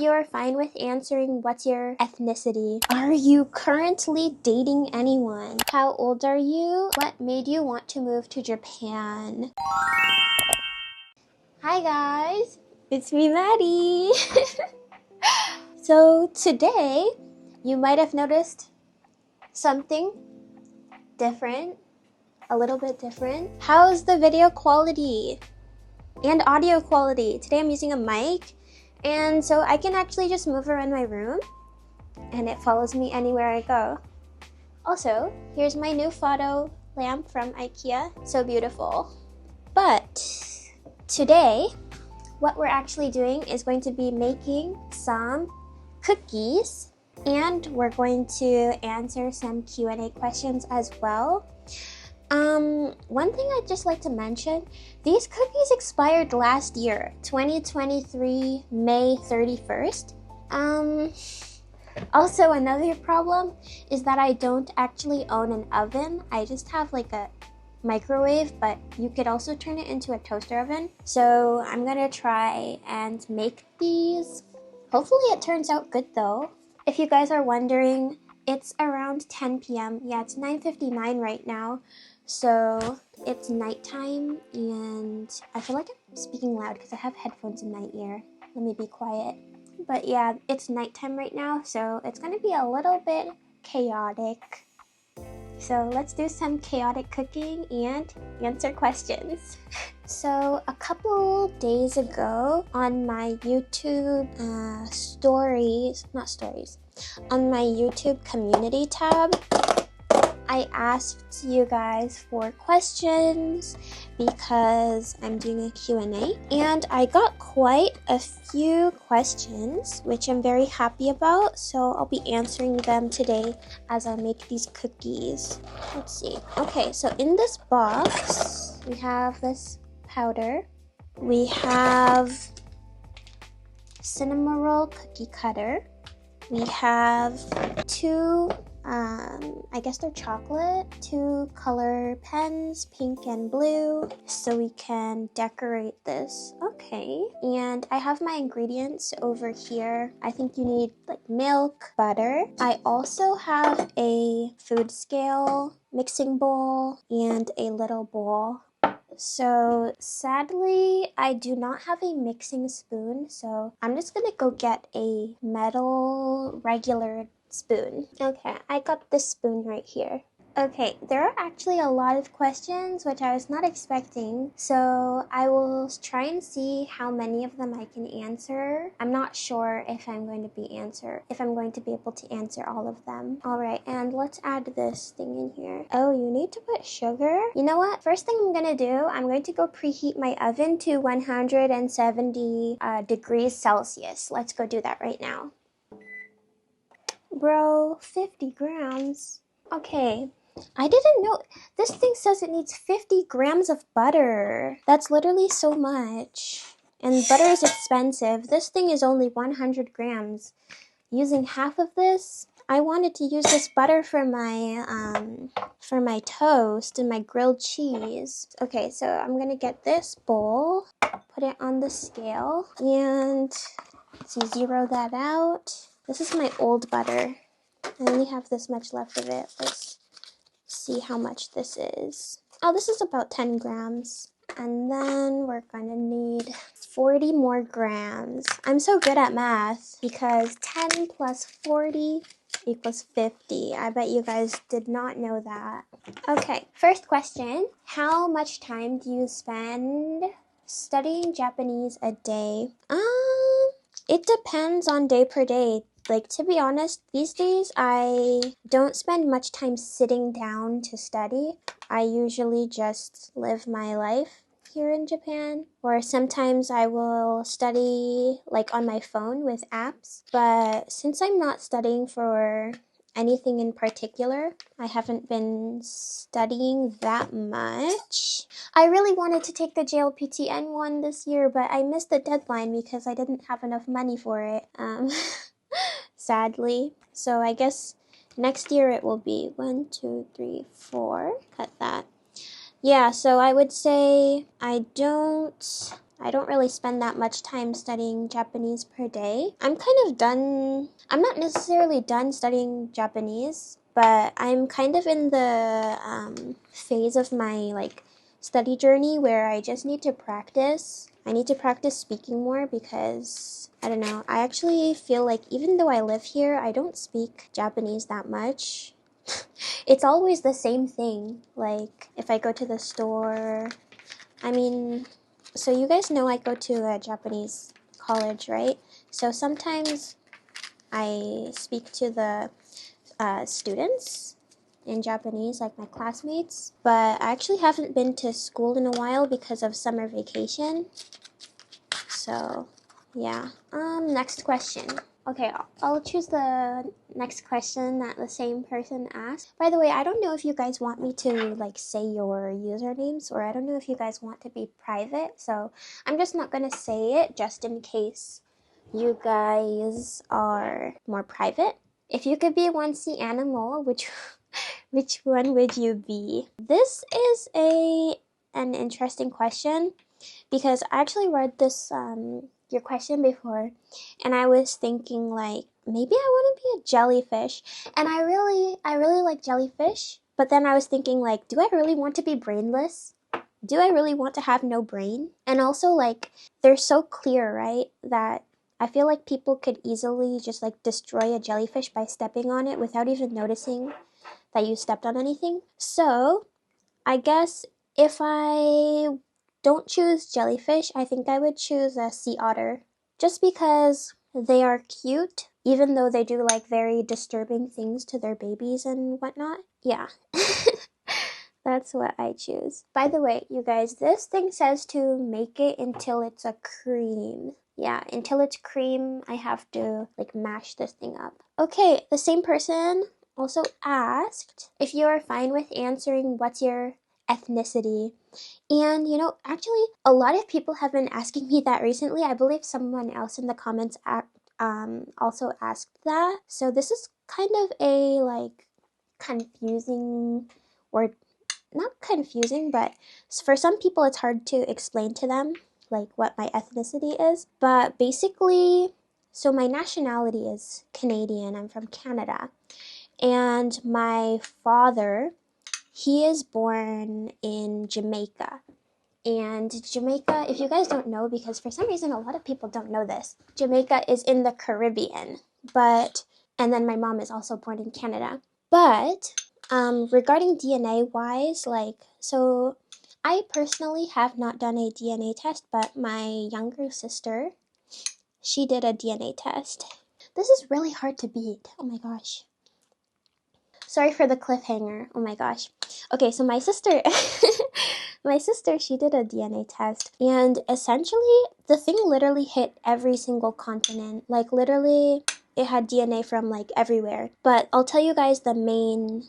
you're fine with answering what's your ethnicity. Are you currently dating anyone? How old are you? What made you want to move to Japan? Hi guys, it's me, Maddie. So today, you might have noticed something different, a little bit different. How's the video quality and audio quality? Today I'm using a mic, and so I can actually just move around my room and it follows me anywhere I go. Also, here's my new photo lamp from IKEA. So beautiful. But today, what we're actually doing is going to be making some cookies, and we're going to answer some Q&A questions as well. One thing I'd just like to mention, these cookies expired last year, 2023, May 31st. Also, another problem is that I don't actually own an oven. I just have like a microwave, but you could also turn it into a toaster oven. So I'm gonna try and make these. Hopefully it turns out good though. If you guys are wondering, it's around 10 p.m. Yeah, it's 9:59 right now. So it's nighttime, and I feel like I'm speaking loud because I have headphones in my ear. Let me be quiet. But yeah, it's nighttime right now, so it's gonna be a little bit chaotic. So let's do some chaotic cooking and answer questions. So a couple days ago on my YouTube on my YouTube community tab, I asked you guys for questions because I'm doing a Q&A, and I got quite a few questions, which I'm very happy about, so I'll be answering them today as I make these cookies. Let's see. Okay, so in this box, we have this powder. We have cinnamon roll cookie cutter. We have two I guess they're chocolate, 2 color pens, pink and blue, so we can decorate this. Okay, and I have my ingredients over here. I think you need like milk, butter. I also have a food scale, mixing bowl, and a little bowl. So sadly, I do not have a mixing spoon, so I'm just gonna go get a metal regular spoon. Okay, I got this spoon right here. Okay, there are actually a lot of questions which I was not expecting, so I will try and see how many of them I can answer. I'm not sure if I'm going to be able to answer all of them. Alright, and let's add this thing in here. Oh, you need to put sugar? You know what? First thing I'm gonna do, I'm going to go preheat my oven to 170 degrees Celsius. Let's go do that right now. Bro, 50 grams? Okay. I didn't know. This thing says it needs 50 grams of butter. That's literally so much. And butter is expensive. This thing is only 100 grams. Using half of this, I wanted to use this butter for my toast and my grilled cheese. Okay, so I'm gonna get this bowl, put it on the scale, and let's see, zero that out. This is my old butter. I only have this much left of it. Let's see how much this is. Oh, this is about 10 grams. And then we're gonna need 40 more grams. I'm so good at math because 10 plus 40 equals 50. I bet you guys did not know that. Okay, first question. How much time do you spend studying Japanese a day? It depends on day per day. Like, to be honest, these days I don't spend much time sitting down to study. I usually just live my life here in Japan, or sometimes I will study like on my phone with apps. But since I'm not studying for anything in particular, I haven't been studying that much. I really wanted to take the JLPT N1 this year, but I missed the deadline because I didn't have enough money for it. Sadly. So I guess next year it will be 1, 2, 3, 4. Cut that. Yeah, so I would say I don't I don't really spend that much time studying Japanese per day. I'm kind of done. I'm not necessarily done studying Japanese, but I'm kind of in the phase of my like study journey where I just need to practice. I need to practice speaking more because I don't know. I actually feel like even though I live here, I don't speak Japanese that much. It's always the same thing. Like if I go to the store, I mean, so you guys know I go to a Japanese college, right? So sometimes I speak to the students in Japanese, like my classmates, but I actually haven't been to school in a while because of summer vacation. So, yeah. Next question. Okay, I'll choose the next question that the same person asked. By the way, I don't know if you guys want me to like say your usernames, or I don't know if you guys want to be private, so I'm just not gonna say it just in case you guys are more private. If you could be one sea animal, which one would you be? This is an interesting question because I actually read this your question before, and I was thinking like maybe I want to be a jellyfish, and I really like jellyfish. But then I was thinking like, do I really want to be brainless? Do I really want to have no brain? And also like they're so clear, right? That I feel like people could easily just like destroy a jellyfish by stepping on it without even noticing that you stepped on anything. So I guess if I don't choose jellyfish, I think I would choose a sea otter. Just because they are cute, even though they do like very disturbing things to their babies and whatnot. Yeah. That's what I choose. By the way, you guys, this thing says to make it until it's a cream. Yeah, until it's cream, I have to like mash this thing up. Okay, the same person also asked if you are fine with answering what's your ethnicity. And you know, actually, a lot of people have been asking me that recently. I believe someone else in the comments also asked that. So this is kind of a like confusing, or not confusing, but for some people it's hard to explain to them like what my ethnicity is. But basically, so my nationality is Canadian. I'm from Canada. And my father, he is born in Jamaica. And Jamaica, if you guys don't know, because for some reason a lot of people don't know this, Jamaica is in the Caribbean. And then my mom is also born in Canada. But regarding DNA wise, like, so I personally have not done a DNA test, but my younger sister, she did a DNA test. This is really hard to beat. Oh my gosh. Sorry for the cliffhanger. Oh my gosh. Okay, so my sister, she did a DNA test, and essentially the thing literally hit every single continent. Like literally, it had DNA from like everywhere. But I'll tell you guys the main,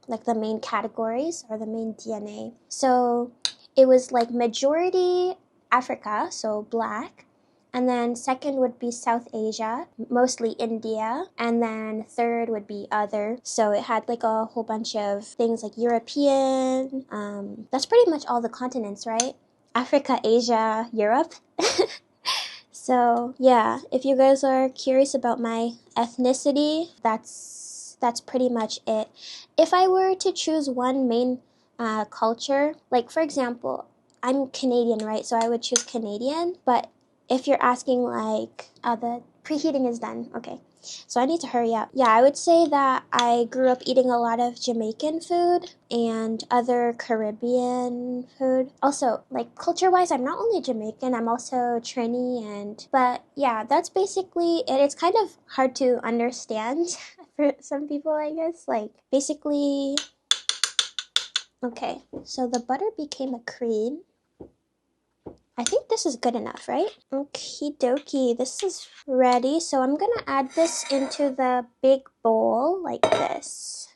like the main categories or the main DNA. So it was like majority Africa, so black. And then second would be South Asia, mostly India. And then third would be other. So it had like a whole bunch of things like European. That's pretty much all the continents, right? Africa, Asia, Europe. So yeah, if you guys are curious about my ethnicity, that's pretty much it. If I were to choose one main culture, like for example, I'm Canadian, right? So I would choose Canadian, but if you're asking like, the preheating is done. Okay. So I need to hurry up. Yeah, I would say that I grew up eating a lot of Jamaican food and other Caribbean food. Also, like culture-wise, I'm not only Jamaican, I'm also Trini but yeah, that's basically it. It's kind of hard to understand for some people, I guess. Like basically, okay, so the butter became a cream. I think this is good enough, right? Okie dokie, this is ready. So I'm gonna add this into the big bowl like this.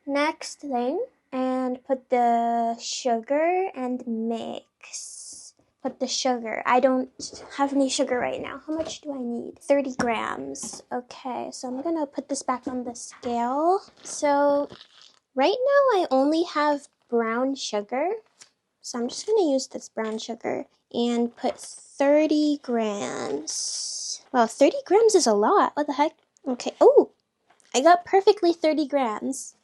Next thing, and put the sugar and mix. Put the sugar. I don't have any sugar right now. How much do I need? 30 grams. Okay, so I'm gonna put this back on the scale. So right now I only have brown sugar. So I'm just gonna use this brown sugar and put 30 grams. Wow, 30 grams is a lot. What the heck? Okay. Oh, I got perfectly 30 grams.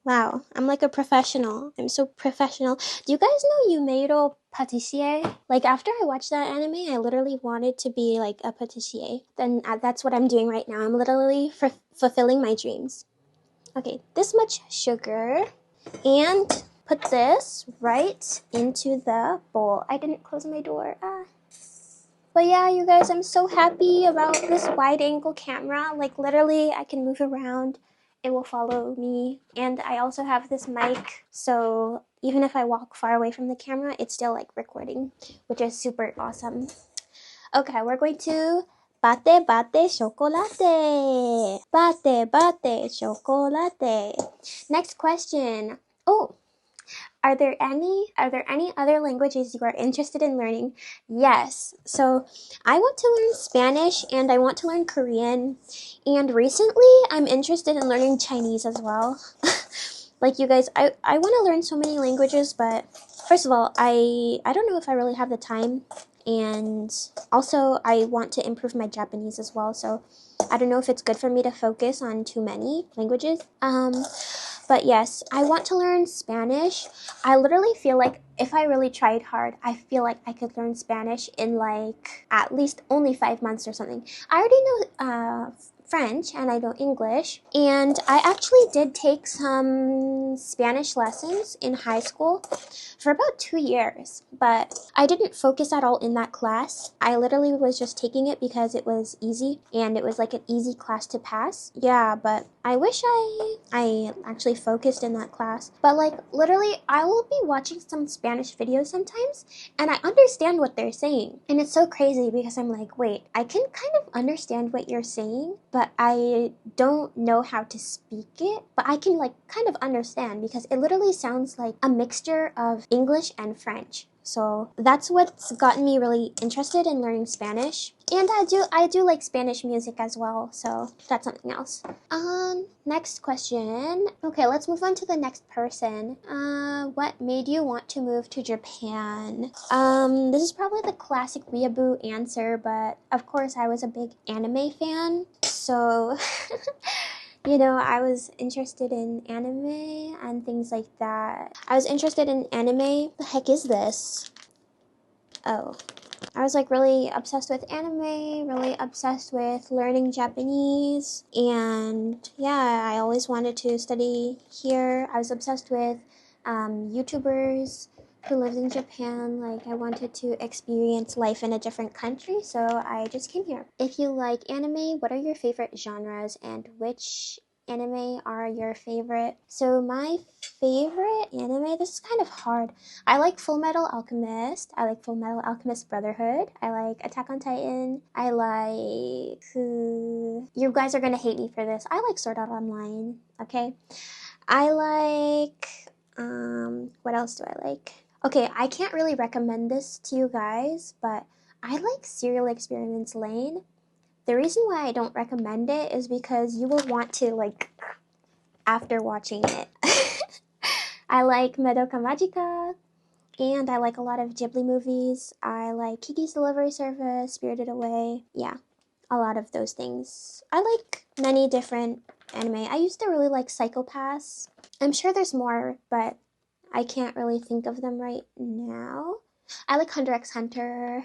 Wow, I'm like a professional. I'm so professional. Do you guys know Yumeiro Patissier? Like, after I watched that anime, I literally wanted to be like a patissier. Then that's what I'm doing right now. I'm literally fulfilling my dreams. Okay, this much sugar. And put this right into the bowl. I didn't close my door. But yeah, you guys, I'm so happy about this wide angle camera. Like, literally, I can move around. It will follow me. And I also have this mic, so even if I walk far away from the camera, it's still like recording, which is super awesome. Okay, we're going to bate bate chocolate. Bate bate chocolate. Next question. Oh, are there any other languages you are interested in learning? Yes. So I want to learn Spanish and I want to learn Korean. And recently I'm interested in learning Chinese as well. Like you guys, I want to learn so many languages, but first of all, I don't know if I really have the time. And also I want to improve my Japanese as well. So I don't know if it's good for me to focus on too many languages. But yes, I want to learn Spanish. I literally feel like if I really tried hard, I feel like I could learn Spanish in like at least only 5 months or something. I already know French and I know English, and I actually did take some Spanish lessons in high school for about 2 years, but I didn't focus at all in that class. I literally was just taking it because it was easy and it was like an easy class to pass. Yeah, but I wish I actually focused in that class. But like literally I will be watching some Spanish videos sometimes and I understand what they're saying. And it's so crazy because I'm like, wait, I can kind of understand what you're saying, but I don't know how to speak it. But I can like kind of understand because it literally sounds like a mixture of English and French. So that's what's gotten me really interested in learning Spanish. And I do like Spanish music as well, so that's something else. Next question. Okay, let's move on to the next person. What made you want to move to Japan? This is probably the classic weeaboo answer, but of course I was a big anime fan. So you know, I was interested in anime and things like that. I was interested in anime. The heck is this? Oh. I was like really obsessed with anime, really obsessed with learning Japanese, and yeah, I always wanted to study here. I was obsessed with YouTubers who lived in Japan. Like, I wanted to experience life in a different country, so I just came here. If you like anime, what are your favorite genres and which anime are your favorite? So my favorite anime, this is kind of hard. I like Full Metal Alchemist. I like Full Metal Alchemist Brotherhood. I like Attack on Titan. I like... You guys are gonna hate me for this. I like Sword Art Online, okay? I like... what else do I like? Okay, I can't really recommend this to you guys, but I like Serial Experiments Lane. The reason why I don't recommend it is because you will want to, like, after watching it. I like Madoka Magica, and I like a lot of Ghibli movies. I like Kiki's Delivery Service, Spirited Away. Yeah, a lot of those things. I like many different anime. I used to really like Psycho Pass. I'm sure there's more, but I can't really think of them right now. I like Hunter x Hunter.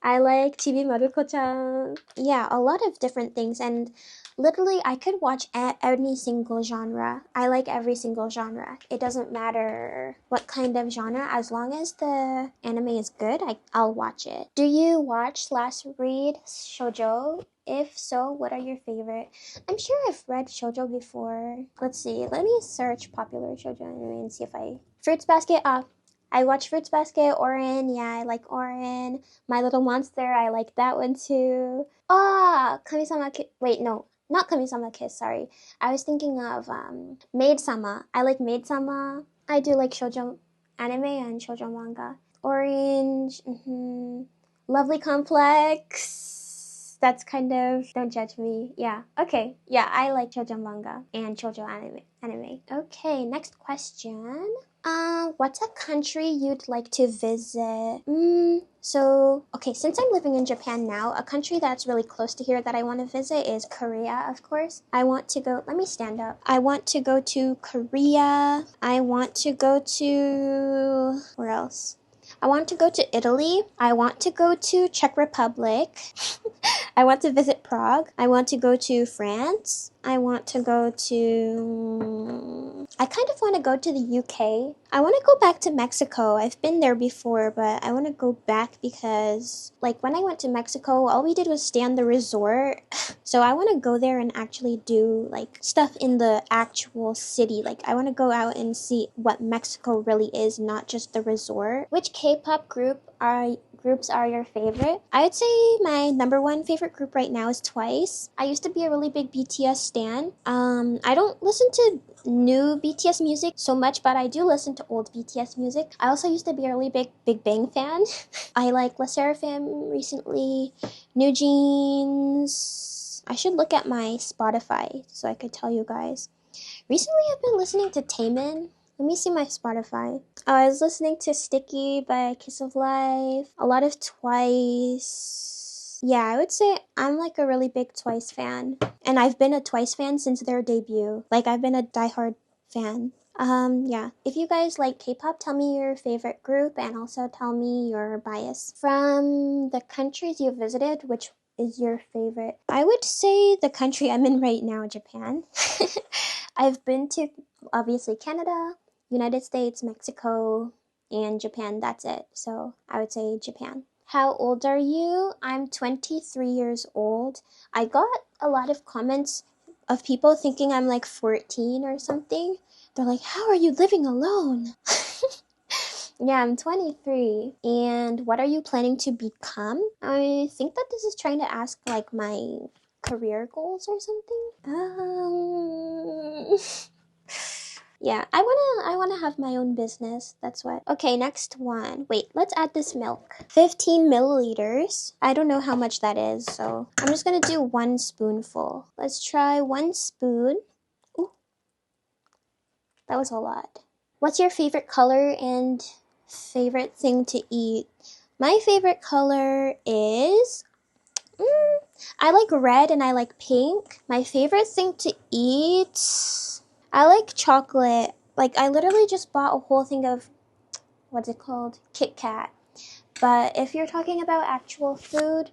I like Chibi Maruko-chan. Yeah, a lot of different things, and literally I could watch any single genre. I like every single genre. It doesn't matter what kind of genre, as long as the anime is good, I'll watch it. Do you watch /read shoujo? If so, what are your favorite? I'm sure I've read shoujo before. Let's see, let me search popular shoujo anime and see if I... Fruits Basket, I watch Fruits Basket, Orin, yeah, I like Orin. My Little Monster, I like that one too. Kami-sama Kiss, wait, no, not Kami-sama Kiss, sorry. I was thinking of Maid-sama. I like Maid-sama. I do like shoujo anime and shoujo manga. Orange, Lovely Complex. That's kind of, don't judge me. Yeah. Okay. Yeah, I like shoujo manga and shoujo anime. Okay, next question. What's a country you'd like to visit? Okay, since I'm living in Japan now, a country that's really close to here that I want to visit is Korea, of course. I want to go, let me stand up. I want to go to Korea. I want to go to, where else? I want to go to Italy. I want to go to Czech Republic. I want to visit Prague. I want to go to France. I want to go to... I kind of want to go to the UK. I want to go back to Mexico. I've been there before, but I want to go back because, like, when I went to Mexico, all we did was stay on the resort. So I want to go there and actually do, like, stuff in the actual city. Like, I want to go out and see what Mexico really is, not just the resort. Which K-pop groups are your favorite? I would say my number one favorite group right now is Twice. I used to be a really big BTS stan. I don't listen to new BTS music so much, but I do listen to old BTS music. I also used to be a really big Big Bang fan. I like La Seraphim recently, New Jeans. I should look at my Spotify so I could tell you guys. Recently I've been listening to Taemin. Let me see my Spotify. Oh, I was listening to Sticky by Kiss of Life. A lot of Twice. Yeah, I would say I'm like a really big Twice fan. And I've been a Twice fan since their debut. Like, I've been a diehard fan. Yeah. If you guys like K-pop, tell me your favorite group and also tell me your bias. From the countries you visited, which is your favorite? I would say the country I'm in right now, Japan. I've been to, obviously, Canada, United States, Mexico, and Japan. That's it. So I would say Japan. How old are you? I'm 23 years old. I got a lot of comments of people thinking I'm like 14 or something. They're like, how are you living alone? Yeah, I'm 23. And what are you planning to become? I think that this is trying to ask like my career goals or something. Yeah, I wanna have my own business. That's what. Okay, next one. Wait, let's add this milk. 15 milliliters. I don't know how much that is, so I'm just gonna do 1 spoonful. Let's try 1 spoon. Ooh, that was a lot. What's your favorite color and favorite thing to eat? My favorite color is... I like red and I like pink. My favorite thing to eat... I like chocolate. Like, I literally just bought a whole thing of, what's it called? Kit Kat. But if you're talking about actual food,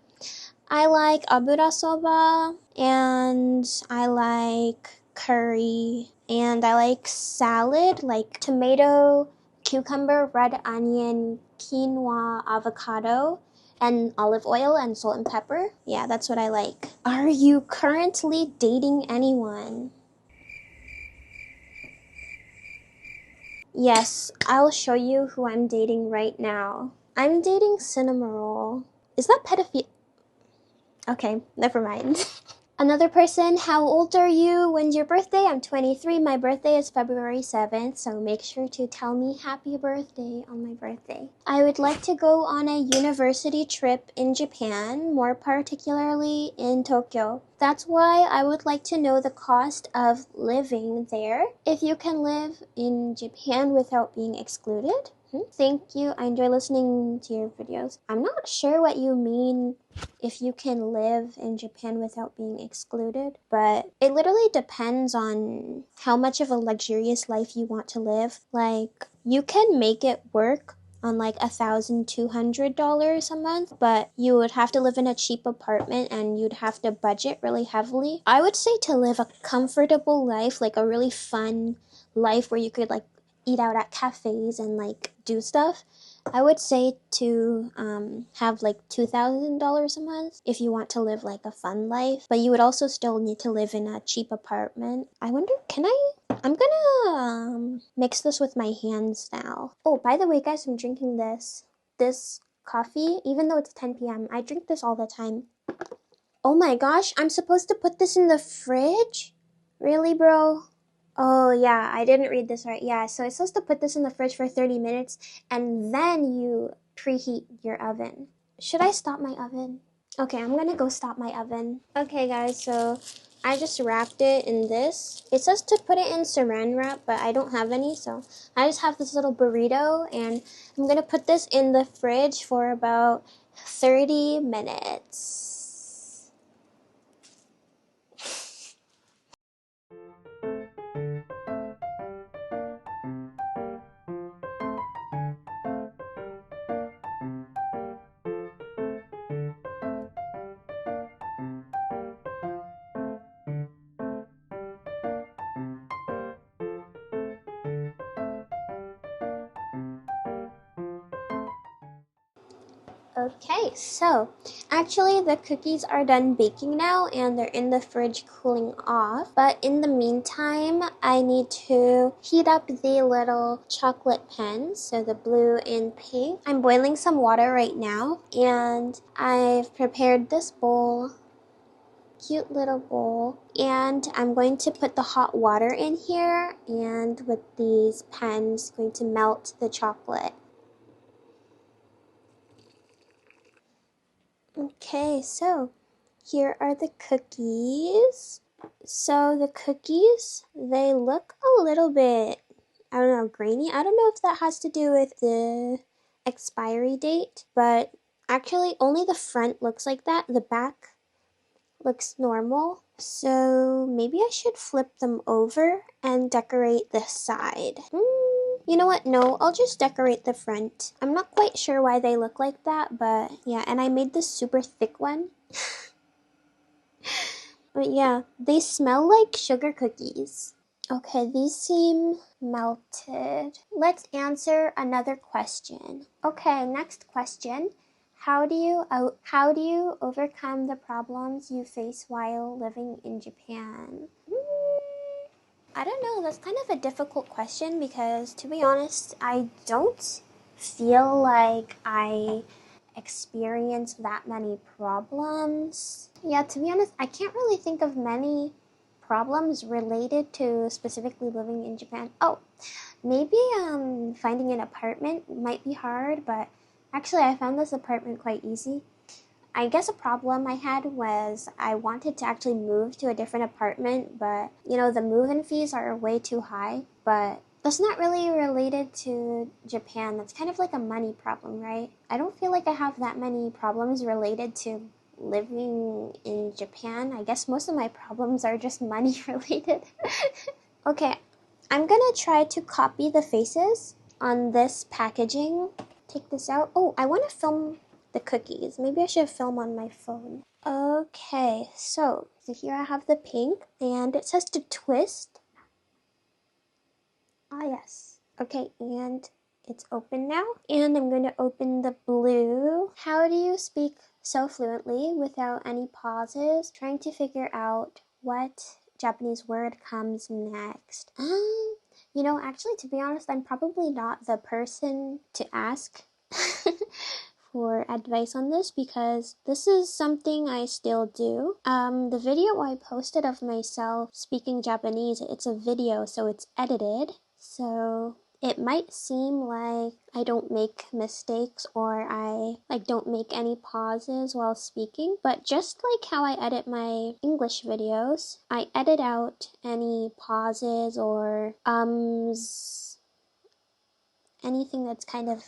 I like abura soba, and I like curry, and I like salad, like tomato, cucumber, red onion, quinoa, avocado, and olive oil and salt and pepper. Yeah, that's what I like. Are you currently dating anyone? Yes, I'll show you who I'm dating right now. I'm dating Cinnamoroll. Is that pedophilia? Okay, never mind. Another person, how old are you? When's your birthday? I'm 23. My birthday is February 7th, so make sure to tell me happy birthday on my birthday. I would like to go on a university trip in Japan, more particularly in Tokyo. That's why I would like to know the cost of living there. If you can live in Japan without being excluded. Thank you. I enjoy listening to your videos. I'm not sure what you mean if you can live in Japan without being excluded, but it literally depends on how much of a luxurious life you want to live. Like, you can make it work on like $1,200 a month, but you would have to live in a cheap apartment and you'd have to budget really heavily. I would say to live a comfortable life, like a really fun life where you could like eat out at cafes and like do stuff, I would say to have like $2,000 a month if you want to live like a fun life, but you would also still need to live in a cheap apartment. I wonder, I'm gonna mix this with my hands now. Oh, by the way, guys, I'm drinking this coffee, even though it's 10 p.m. I drink this all the time. Oh my gosh, I'm supposed to put this in the fridge? Really, bro? Oh, yeah, I didn't read this right. Yeah, so it's supposed to put this in the fridge for 30 minutes, and then you preheat your oven. Should I stop my oven? Okay, I'm gonna go stop my oven. Okay guys, so I just wrapped it in this. It says to put it in saran wrap, but I don't have any, so I just have this little burrito, and I'm gonna put this in the fridge for about 30 minutes. Okay, so actually the cookies are done baking now and they're in the fridge cooling off. But in the meantime, I need to heat up the little chocolate pens, so the blue and pink. I'm boiling some water right now, and I've prepared this bowl. Cute little bowl, and I'm going to put the hot water in here, and with these pens going to melt the chocolate. Okay, so here are the cookies. So the cookies, they look a little bit, I don't know, grainy. I don't know if that has to do with the expiry date, but actually only the front looks like that. The back looks normal. So maybe I should flip them over and decorate the side. You know what? No, I'll just decorate the front. I'm not quite sure why they look like that, but yeah, and I made this super thick one. But yeah, they smell like sugar cookies. Okay, these seem melted. Let's answer another question. Okay, next question. How do you overcome the problems you face while living in Japan? I don't know, that's kind of a difficult question because, to be honest, I don't feel like I experience that many problems. Yeah, to be honest, I can't really think of many problems related to specifically living in Japan. Oh, maybe finding an apartment might be hard, but actually I found this apartment quite easy. I guess a problem I had was I wanted to actually move to a different apartment, but you know, the move-in fees are way too high. But that's not really related to Japan. That's kind of like a money problem, right? I don't feel like I have that many problems related to living in Japan. I guess most of my problems are just money related. Okay, I'm gonna try to copy the faces on this packaging. Take this out. Oh, I want to film the cookies. Maybe I should film on my phone. Okay, so here I have the pink, and it says to twist. Ah, yes. Okay, and it's open now. And I'm going to open the blue. How do you speak so fluently without any pauses? Trying to figure out what Japanese word comes next. You know, actually, to be honest, I'm probably not the person to ask for advice on this because this is something I still do. The video I posted of myself speaking Japanese, it's a video, so it's edited. So it might seem like I don't make mistakes or I don't make any pauses while speaking, but just like how I edit my English videos, I edit out any pauses or anything that's kind of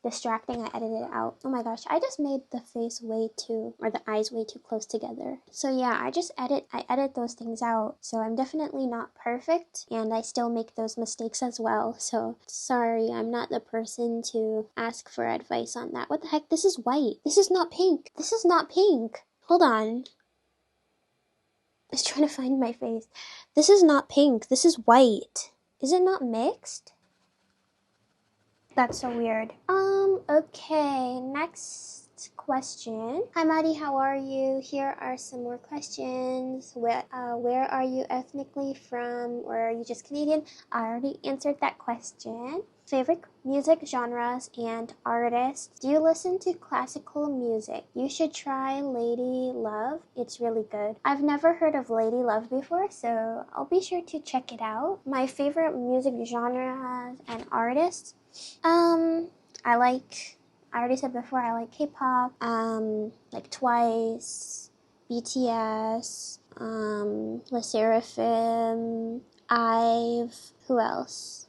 distracting. I edited it out. Oh my gosh, I just made the face or the eyes way too close together. So yeah, I edit those things out. So I'm definitely not perfect and I still make those mistakes as well. So sorry, I'm not the person to ask for advice on that. What the heck? This is white. This is not pink. This is not pink. Hold on. I was trying to find my face. This is not pink. This is white. Is it not mixed? That's so weird. Okay, next question. Hi Maddie, how are you? Here are some more questions. Where are you ethnically from, or are you just Canadian? I already answered that question. Favorite music genres and artists. Do you listen to classical music? You should try Lady Love. It's really good. I've never heard of Lady Love before, so I'll be sure to check it out. My favorite music genres and artists. I like I already said before I like K-pop, like Twice, BTS, Le Seraphim, IVE, who else?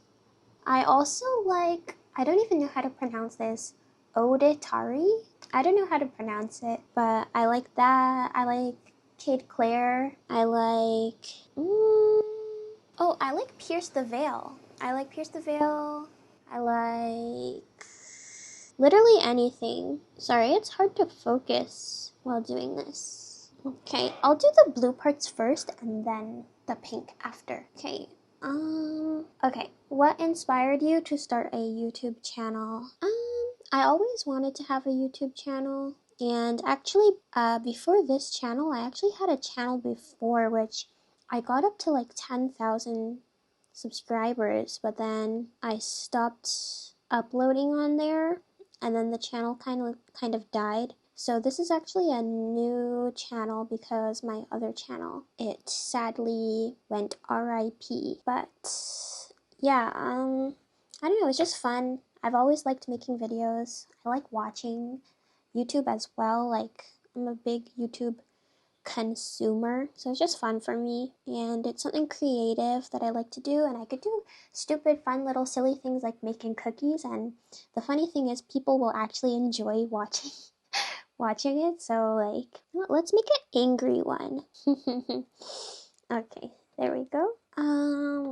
I also like, I don't even know how to pronounce this, Odetari? I don't know how to pronounce it, but I like that. I like Kid Claire. I like, oh, I like Pierce the Veil. I like Pierce the Veil. I like literally anything. Sorry, it's hard to focus while doing this. Okay, I'll do the blue parts first and then the pink after. Okay. Okay. What inspired you to start a YouTube channel? I always wanted to have a YouTube channel. And actually, before this channel, I actually had a channel before which I got up to like 10,000 subscribers, but then I stopped uploading on there, and then the channel kind of died. So this is actually a new channel because my other channel, it sadly went RIP. But yeah, I don't know, it's just fun. I've always liked making videos. I like watching YouTube as well. Like, I'm a big YouTube consumer, so it's just fun for me, and it's something creative that I like to do, and I could do stupid fun little silly things like making cookies, and the funny thing is people will actually enjoy watching it. So like, let's make an angry one. Okay, there we go.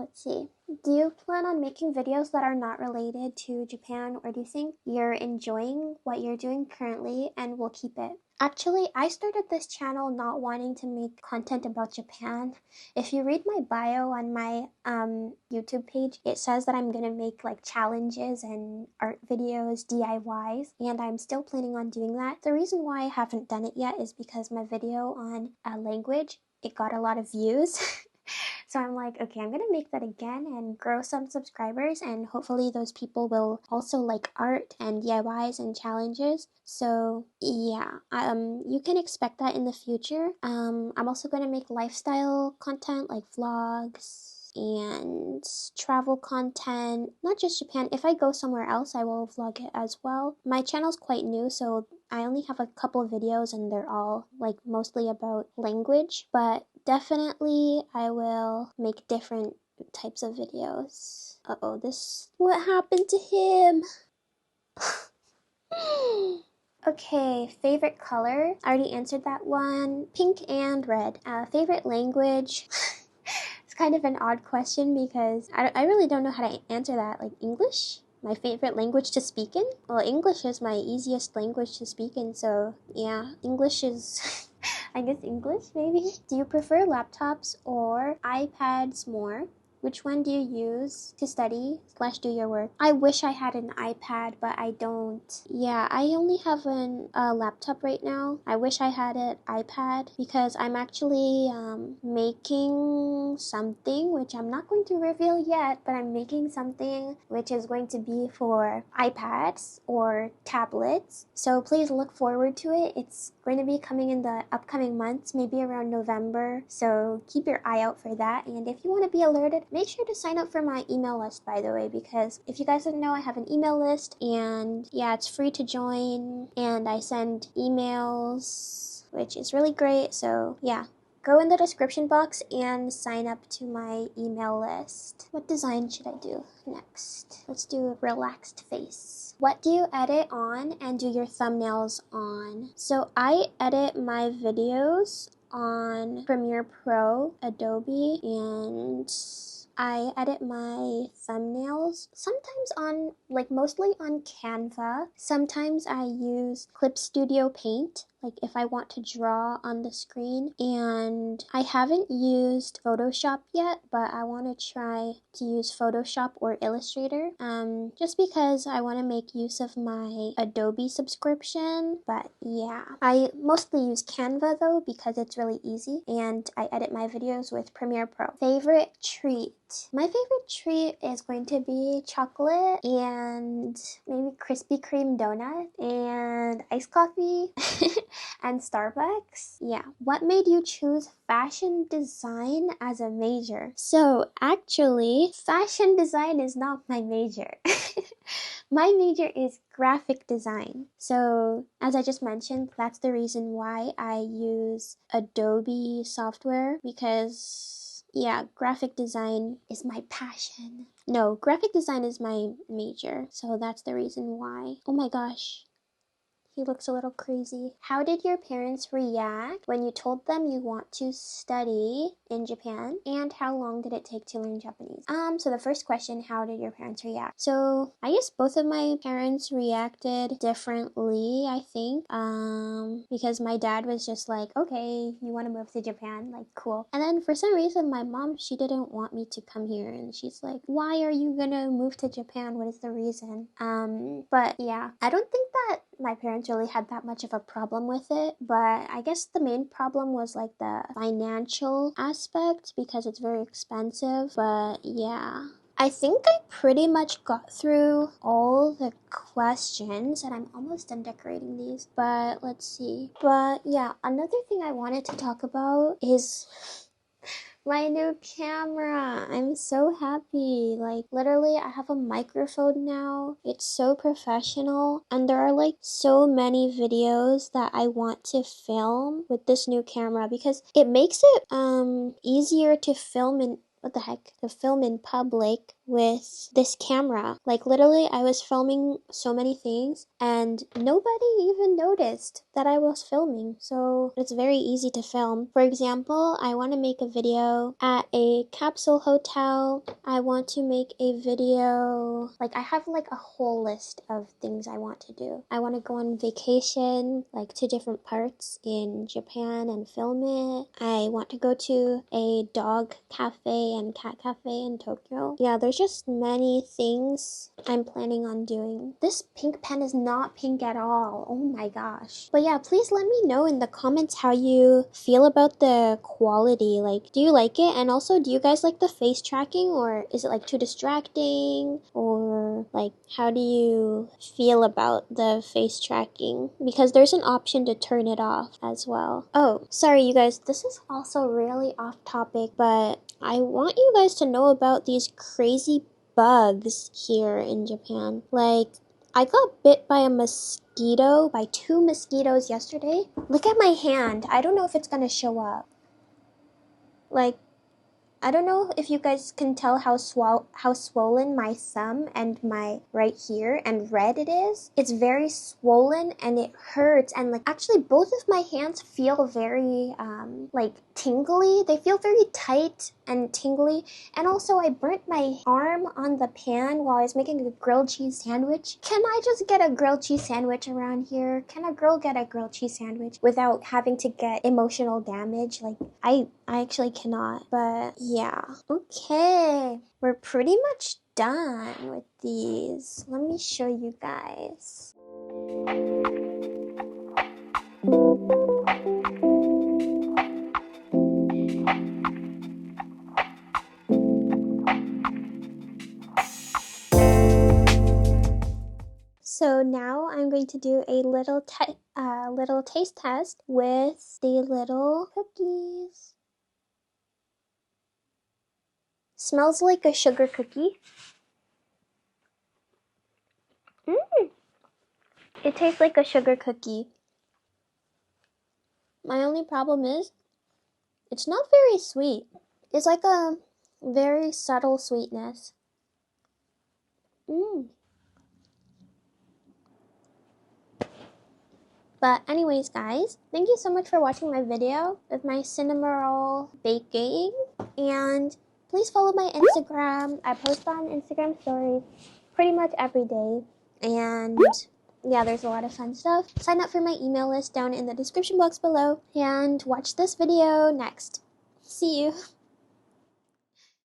Let's see. Do you plan on making videos that are not related to Japan, or do you think you're enjoying what you're doing currently and will keep it? Actually, I started this channel not wanting to make content about Japan. If you read my bio on my YouTube page, it says that I'm gonna make like challenges and art videos, DIYs, and I'm still planning on doing that. The reason why I haven't done it yet is because my video on a language, it got a lot of views. So I'm like, okay, I'm gonna make that again and grow some subscribers, and hopefully those people will also like art and DIYs and challenges. So yeah, you can expect that in the future. I'm also gonna make lifestyle content like vlogs and travel content, not just Japan. If I go somewhere else, I will vlog it as well. My channel's quite new, so I only have a couple of videos and they're all like mostly about language, but definitely I will make different types of videos. What happened to him? Okay, favorite color. I already answered that one. Pink and red. Favorite language. It's kind of an odd question because I really don't know how to answer that. Like, English? My favorite language to speak in? Well, English is my easiest language to speak in, so yeah, English is, I guess English maybe? Do you prefer laptops or iPads more? Which one do you use to study/do your work? I wish I had an iPad, but I don't. Yeah, I only have a laptop right now. I wish I had an iPad because I'm actually making something, which I'm not going to reveal yet, but I'm making something which is going to be for iPads or tablets. So please look forward to it. It's going to be coming in the upcoming months, maybe around November. So keep your eye out for that. And if you want to be alerted, make sure to sign up for my email list, by the way, because if you guys didn't know, I have an email list, and yeah, it's free to join, and I send emails, which is really great. So yeah, go in the description box and sign up to my email list. What design should I do next? Let's do a relaxed face. What do you edit on and do your thumbnails on? So I edit my videos on Premiere Pro, Adobe, and I edit my thumbnails sometimes on, like, mostly on Canva. Sometimes I use Clip Studio Paint, like if I want to draw on the screen. And I haven't used Photoshop yet, but I want to try to use Photoshop or Illustrator, just because I want to make use of my Adobe subscription. But yeah, I mostly use Canva though because it's really easy, and I edit my videos with Premiere Pro. Favorite treat? My favorite treat is going to be chocolate and maybe Krispy Kreme donut and iced coffee. and Starbucks. Yeah. What made you choose fashion design as a major? So actually, fashion design is not my major. My major is graphic design. So as I just mentioned, that's the reason why I use Adobe software, because yeah, graphic design is my passion. No, graphic design is my major. So that's the reason why. Oh my gosh. He looks a little crazy. How did your parents react when you told them you want to study in Japan? And how long did it take to learn Japanese? So the first question, how did your parents react? So I guess both of my parents reacted differently, I think. Because my dad was just like, okay, you want to move to Japan? Like, cool. And then for some reason, my mom, she didn't want me to come here. And she's like, why are you gonna move to Japan? What is the reason? But yeah, I don't think that my parents really had that much of a problem with it, but I guess the main problem was like the financial aspect, because it's very expensive. But yeah, I think I pretty much got through all the questions, and I'm almost done decorating these, but let's see. But yeah, another thing I wanted to talk about is my new camera. I'm so happy. Like, literally, I have a microphone now. It's so professional. And there are like so many videos that I want to film with this new camera, because it makes it easier to film in to film in public with this camera. Like, literally, I was filming so many things and nobody even noticed that I was filming. So it's very easy to film. For example, I want to make a video at a capsule hotel. I want to make a video, like, I have like a whole list of things I want to do. I want to go on vacation, like to different parts in Japan and film it. I want to go to a dog cafe and cat cafe in Tokyo. Yeah, there's just many things I'm planning on doing. This pink pen is not pink at all. Oh my gosh. But yeah, please let me know in the comments how you feel about the quality. Like, do you like it? And also, do you guys like the face tracking, or is it like too distracting? Or like, how do you feel about the face tracking? Because there's an option to turn it off as well. Oh, sorry you guys, this is also really off topic, but I want you guys to know about these crazy bugs here in Japan. Like, I got bit by by 2 mosquitoes yesterday. Look at my hand. I don't know if it's gonna show up. Like, I don't know if you guys can tell how swollen my thumb and my right here and red it is. It's very swollen and it hurts, and like actually both of my hands feel very like tingly. They feel very tight and tingly. And also I burnt my arm on the pan while I was making a grilled cheese sandwich. Can I just get a grilled cheese sandwich around here? Can a girl get a grilled cheese sandwich without having to get emotional damage? Like, I actually cannot. But yeah. Okay. We're pretty much done with these. Let me show you guys. So now I'm going to do a little taste test with the little cookies. Smells like a sugar cookie. It tastes like a sugar cookie. My only problem is it's not very sweet. It's like a very subtle sweetness. But anyways, guys, thank you so much for watching my video with my cinnamon roll baking. And please follow my Instagram. I post on Instagram stories pretty much every day. And yeah, there's a lot of fun stuff. Sign up for my email list down in the description box below. And watch this video next. See you.